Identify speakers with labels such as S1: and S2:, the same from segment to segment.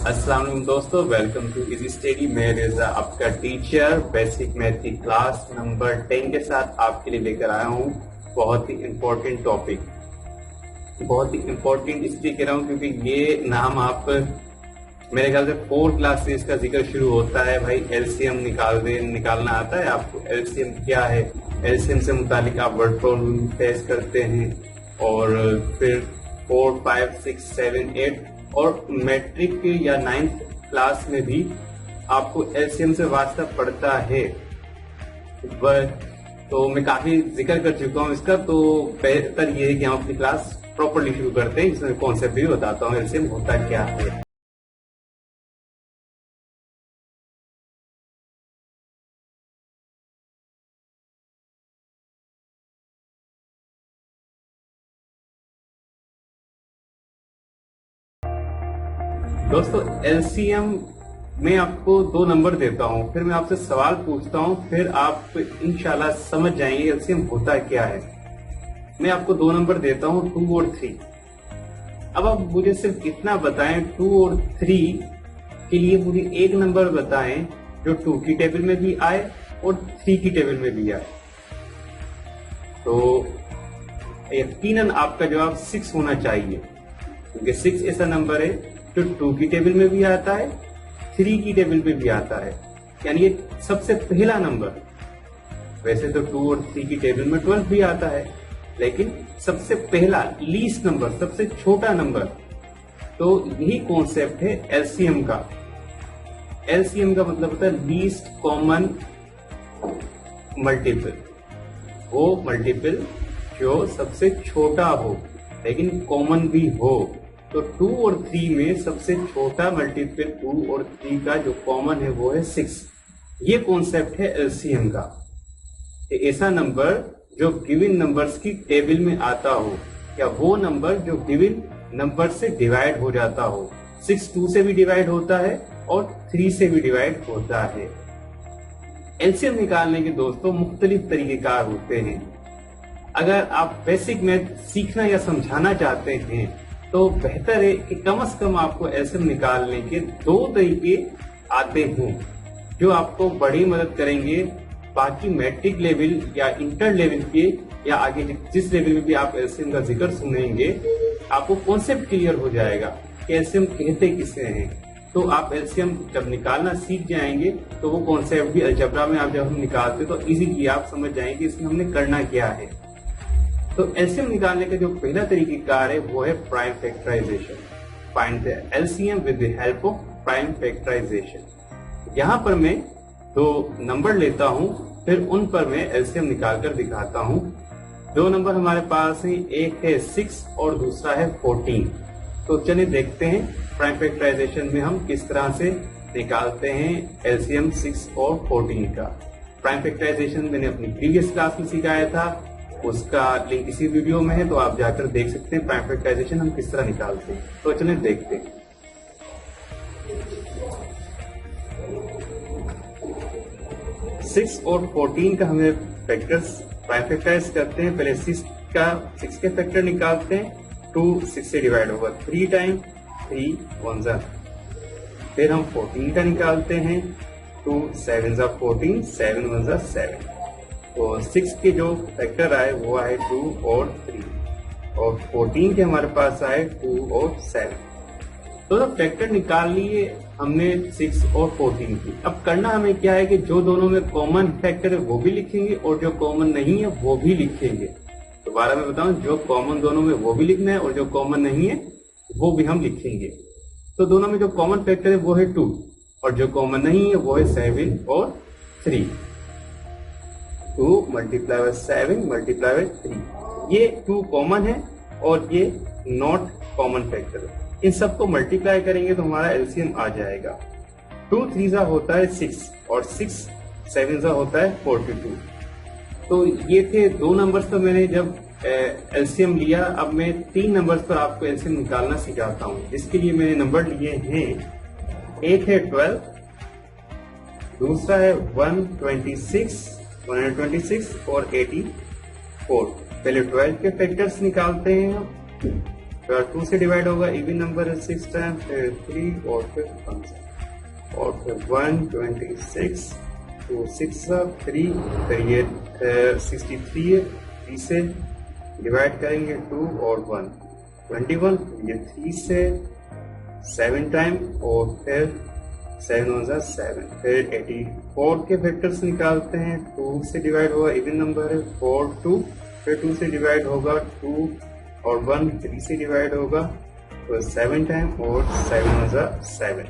S1: अस्सलाम वालेकुम दोस्तों, वेलकम टू इजी स्टडी। मैं रेजा आपका टीचर बेसिक मैथ की क्लास नंबर 10 के साथ आपके लिए लेकर आया हूँ बहुत ही इम्पोर्टेंट टॉपिक। बहुत ही इम्पोर्टेंट इसलिए कह रहा हूँ क्योंकि ये नाम आप मेरे ख्याल से 4 क्लास से इसका जिक्र शुरू होता है। भाई एलसीएम निकालना आता है आपको? एलसीएम क्या है? एलसीएम से मुतालिक आप वर्ड प्रॉब्लम फेस करते हैं और फिर 4, 5, 6, 7, 8 और मैट्रिक या 9th क्लास में भी आपको एलसीएम से वास्ता पड़ता है। तो मैं काफी जिक्र कर चुका हूँ इसका, तो बेहतर ये है कि हम अपनी क्लास प्रॉपर्ली शुरू करते हैं। इसमें कॉन्सेप्ट भी बताता हूँ एलसीएम होता क्या है। दोस्तों एलसीएम में आपको 2 नंबर देता हूं, फिर मैं आपसे सवाल पूछता हूं, फिर आप इंशाल्लाह समझ जाएंगे एलसीएम होता क्या है। मैं आपको 2 नंबर देता हूं, 2 और 3। अब आप मुझे सिर्फ इतना बताएं, 2 और 3 के लिए मुझे एक नंबर बताएं जो 2 की टेबल में भी आए और 3 की टेबल में भी आए। तो यकीनन आपका जवाब 6 होना चाहिए, क्योंकि 6 ऐसा नंबर है जो 2 की टेबल में भी आता है, 3 की टेबल में भी आता है, यानी ये सबसे पहला नंबर। वैसे तो 2 और 3 की टेबल में 12 भी आता है, लेकिन सबसे पहला लीस्ट नंबर, सबसे छोटा नंबर। तो यही कॉन्सेप्ट है एलसीएम का। एलसीएम का मतलब होता है लीस्ट कॉमन मल्टीपल। वो मल्टीपल जो सबसे छोटा हो लेकिन कॉमन भी हो। तो 2 और 3 में सबसे छोटा मल्टीपल 2 और 3 का जो कॉमन है वो है 6। ये कॉन्सेप्ट है एलसीएम का। ऐसा नंबर जो गिवन नंबर्स की टेबल में आता हो, या वो नंबर जो गिवन नंबर से डिवाइड हो जाता हो। 6 2 से भी डिवाइड होता है और 3 से भी डिवाइड होता है। एलसीएम निकालने के दोस्तों मुख्तलिफ तरीकेकार होते हैं। अगर आप बेसिक मैथ सीखना या समझाना चाहते हैं तो बेहतर है कि कम से कम आपको एलसीएम निकालने के 2 तरीके आते हों, जो आपको बड़ी मदद करेंगे। बाकी मैट्रिक लेवल या इंटर लेवल के या आगे जिस लेवल में भी आप एलसीएम का जिक्र सुनेंगे, आपको कॉन्सेप्ट क्लियर हो जाएगा कि एलसीएम कहते किसे हैं। तो आप एलसीएम जब निकालना सीख जाएंगे तो वो कॉन्सेप्ट भी अलजेब्रा में आप जब हम निकालते तो इजीली आप समझ जाएंगे इसमें हमने करना क्या है। तो एलसीएम निकालने का जो पहला तरीकेकार है वो है prime factorization. Find the LCM with the help of prime factorization. यहाँ पर मैं 2 नंबर लेता हूँ, फिर उन पर मैं एलसीएम निकाल कर दिखाता हूँ। 2 नंबर हमारे पास है, एक है 6 और दूसरा है 14। तो चलिए देखते हैं प्राइम फैक्टराइजेशन में हम किस तरह से निकालते हैं एलसीएम 6 और 14 का। प्राइम फैक्टराइजेशन मैंने अपनी प्रीवियस क्लास में सिखाया था, उसका लिंक इसी वीडियो में है, तो आप जाकर देख सकते हैं प्राइम फैक्टराइजेशन हम किस तरह निकालते हैं। तो चलिए देखते हैं। 6 और 14 का हमें फैक्टर्स प्राइम फैक्टराइज करते हैं। पहले 6 के फैक्टर निकालते हैं। 2 6 से डिवाइड होगा 3 टाइम, 3 1 जा। फिर हम 14 का निकालते हैं। 2 7 जा 14, 7 1 जा 7। तो 6 के जो फैक्टर आए वो आए 2 और 3, और 14 के हमारे पास आए 2 और 7। तो फैक्टर निकाल लिए हमने 6 और 14 की। अब करना हमें क्या है कि जो दोनों में कॉमन फैक्टर है वो भी लिखेंगे और जो कॉमन नहीं है वो भी लिखेंगे। दोबारा मैं बताऊं, जो कॉमन दोनों में वो भी लिखना है और जो कॉमन नहीं है वो भी हम लिखेंगे। तो दोनों में जो कॉमन फैक्टर है वो है 2 और जो कॉमन नहीं है वो है 7 और 3। 2 मल्टीप्लाई बाय 7 मल्टीप्लाई बाय 3। ये 2 कॉमन है और ये नॉट कॉमन फैक्टर है। इन सबको मल्टीप्लाई करेंगे तो हमारा एलसीएम आ जाएगा। 2 3 जा होता है 6 और 6 7 जा होता है 42। तो ये थे 2 नंबर्स पर मैंने जब एलसीएम लिया। अब मैं 3 नंबर्स पर आपको एलसीएम निकालना सिखाता हूँ, जिसके लिए मैंने नंबर लिए हैं। एक है 12, दूसरा है 126 और 84। पहले 12 के फैक्टर्स निकालते हैं हम। तो 2 से डिवाइड होगा, इवन नंबर है 6 टाइम, फिर 3 और फिर 1 और फिर 126, 2 6 3, फिर ये 63 है, 3 से डिवाइड करेंगे 2 और 1 21, ये 3 से 7 टाइम और फिर 7 1 7, फिर 84 के फैक्टर्स निकालते हैं। 2 से डिवाइड होगा, इवन नंबर है 4 2, फिर 2 से डिवाइड होगा 2 और 1, 3 से डिवाइड होगा तो 7 टाइम और 7 1 7।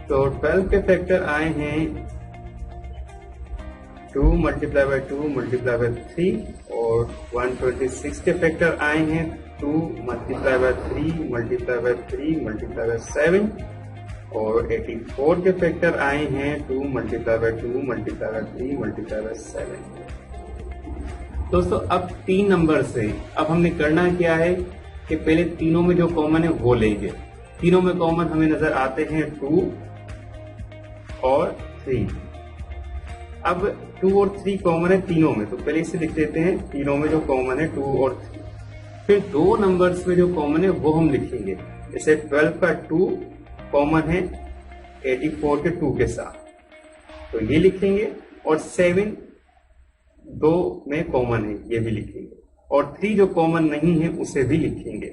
S1: तो 12 के फैक्टर आए हैं 2 मल्टीप्लाई बाय 2 मल्टीप्लाई बाय 3 और 126 के फैक्टर आए हैं 2 multiply by 3 multiply by 3 multiply by 7 और 84 के फैक्टर आए हैं 2 multiply by 2 multiply by 3 multiply by 7। दोस्तों अब 3 नंबर से अब हमने करना क्या है कि पहले तीनों में जो कॉमन है वो लेंगे। तीनों में कॉमन हमें नजर आते हैं 2 और 3। अब 2 और 3 कॉमन है तीनों में, तो पहले इसे लिख देते हैं। तीनों में जो कॉमन है 2 और 3। फिर 2 नंबर्स में जो कॉमन है वो हम लिखेंगे। जैसे 12 का 2 कॉमन है 84 के 2 के साथ, तो ये लिखेंगे। और 7 2 में कॉमन है, ये भी लिखेंगे। और 3 जो कॉमन नहीं है उसे भी लिखेंगे।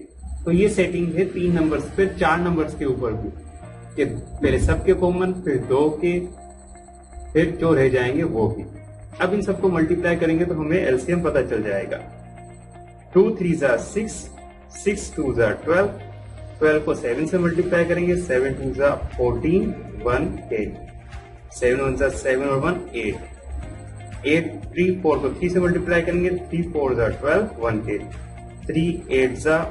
S1: तो ये सेटिंग है 3 नंबर्स, फिर 4 नंबर्स के ऊपर भी कि पहले सबके कॉमन, फिर 2 के, फिर जो रह जाएंगे वो भी। अब इन सबको मल्टीप्लाई करेंगे तो हमें एलसीएम पता चल जाएगा। 2 3 6, 6 2 12, 12 को 7 से मल्टीप्लाई करेंगे, 7 2 14, 1 8, 7 1 7 और 1 8, 8 3 4 को 3 से मल्टीप्लाई करेंगे, 3 4 12, 1 8, 3 8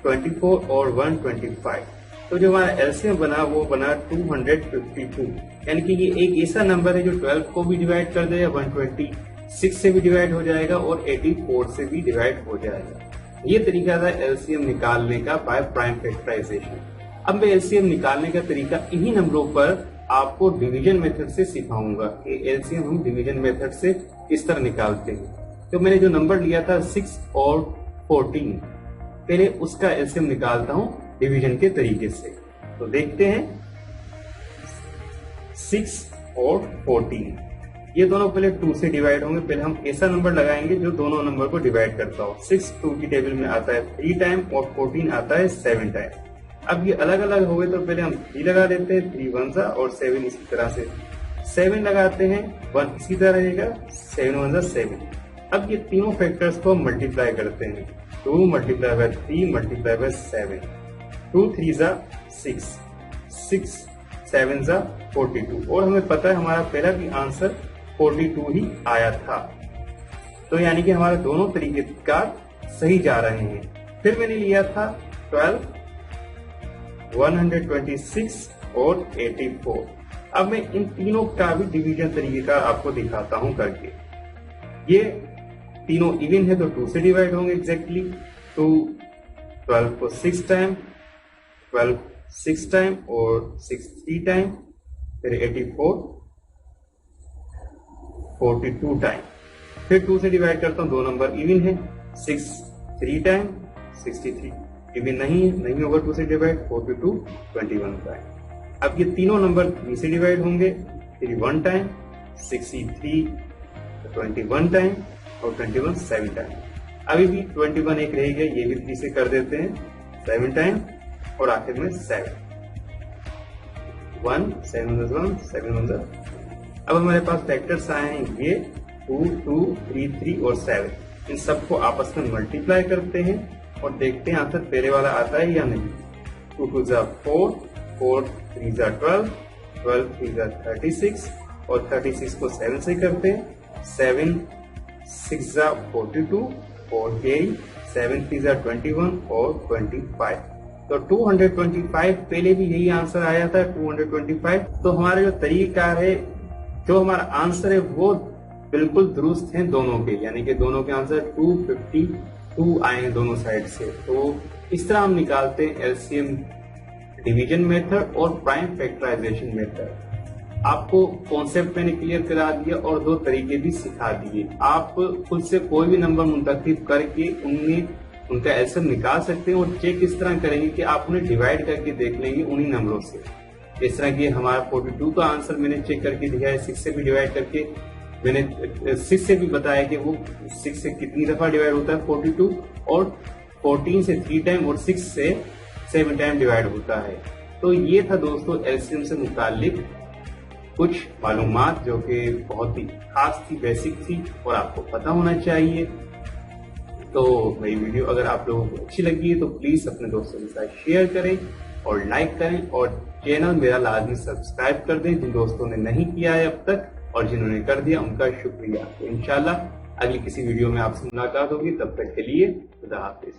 S1: 24 और 1 25। तो जो हमारा एलसीएम बना वो बना 252। यानी कि ये एक ऐसा नंबर है जो 12 को भी डिवाइड कर देगा, 126 से भी डिवाइड हो जाएगा और 84 से भी डिवाइड हो जाएगा। ये तरीका था एलसीएम निकालने का बाय प्राइम फैक्टराइजेशन। अब मैं एलसीएम निकालने का तरीका इन्हीं नंबरों पर आपको डिवीजन मेथड से सिखाऊंगा कि एलसीएम हम डिवीजन मेथड से किस तरह निकालते हैं। तो मैंने जो नंबर लिया था 6 और 14, पहले उसका एलसीएम निकालता हूं डिवीजन के तरीके से। तो देखते हैं 6 और 14, ये दोनों पहले 2 से डिवाइड होंगे। पहले हम ऐसा नंबर लगाएंगे जो दोनों नंबर को डिवाइड करता हो। 6 2 की टेबल में आता है 3 टाइम और 14 आता है 7 टाइम। अब ये अलग अलग हो गए तो पहले हम 3 लगा देते हैं, 3 1 और 7 इसी तरह से 7 लगाते हैं, 1 इसी तरह रहेगा, 7 1 7। अब ये तीनों फैक्टर्स को हम मल्टीप्लाई करते हैं। 2 मल्टीप्लाई बाय 3 मल्टीप्लाई बाय 7, 2 3 6, 6 7 42। और हमें पता है हमारा पहला भी आंसर 42 ही आया था। तो यानी कि हमारे दोनों तरीके का सही जा रहे हैं। फिर मैंने लिया था 12, 126 और 84। अब मैं इन तीनों का भी डिवीजन तरीके का आपको दिखाता हूं करके। ये तीनों इवन है तो 2 से डिवाइड होंगे एग्जैक्टली। 2 12 को 6 टाइम, 12 6 टाइम और 6 3 टाइम, फिर 84 42 टाइम। फिर 2 से डिवाइड करता हूं, दो नंबर इवन है, 6 3 टाइम 63, इवन नहीं है, नहीं होगा 2 से डिवाइड, 42 21 टाइम। अब ये तीनों नंबर 3 से डिवाइड होंगे, 3 1 टाइम, 63 21 टाइम और 21 7 टाइम। अभी भी 21 एक रह गया, ये भी 3 से कर देते हैं 7 टाइम और आखिर में 7 1 7 1 7 1। अब हमारे पास फैक्टर्स आए हैं ये 2 2 3 3 और 7। इन सबको आपस में मल्टीप्लाई करते हैं और देखते हैं आंसर पहले वाला आता है या नहीं। 2 2 4, 4 3 12, 12 3 36 और 36 को 7 से करते हैं, 7 6 42 और 8 7 3 21 और 25। तो 225 पहले भी यही आंसर आया था 225। तो हमारा जो तरीका है, जो हमारा आंसर है वो बिल्कुल दुरुस्त है दोनों के, यानी कि दोनों के आंसर 252 आए हैं दोनों साइड से। तो इस तरह हम निकालते हैं एलसीएम डिवीजन मेथड और प्राइम फैक्टराइजेशन मेथड। आपको कॉन्सेप्ट मैंने क्लियर करा दिया और दो तरीके भी सिखा दिए। आप खुद से कोई भी नंबर मुंतखब करके उनमें उनका एलसीएम निकाल सकते हैं और चेक इस तरह करेंगे कि आप उन्हें डिवाइड करके देख लेंगे उन्हीं नंबरों से। इस तरह की हमारा 42 का आंसर मैंने चेक करके दिया है, 6 से भी डिवाइड करके मैंने 6 से भी बताया कि वो 6 से कितनी दफा डिवाइड होता है 42, और 14 से 3 टाइम और 6 से 7 टाइम डिवाइड होता है। तो ये था दोस्तों एलसीएम से मुतालिक कुछ मालूमात जो कि बहुत ही खास थी, बेसिक थी और आपको पता होना चाहिए। तो मेरी वीडियो अगर आप लोगों को अच्छी लगी है तो प्लीज अपने दोस्तों के साथ शेयर करें और लाइक करें, और चैनल मेरा लाजमी सब्सक्राइब कर दें जिन दोस्तों ने नहीं किया है अब तक, और जिन्होंने कर दिया उनका शुक्रिया। तो इंशाल्लाह अगली किसी वीडियो में आपसे मुलाकात होगी, तब तक के लिए खुदा हाफिज।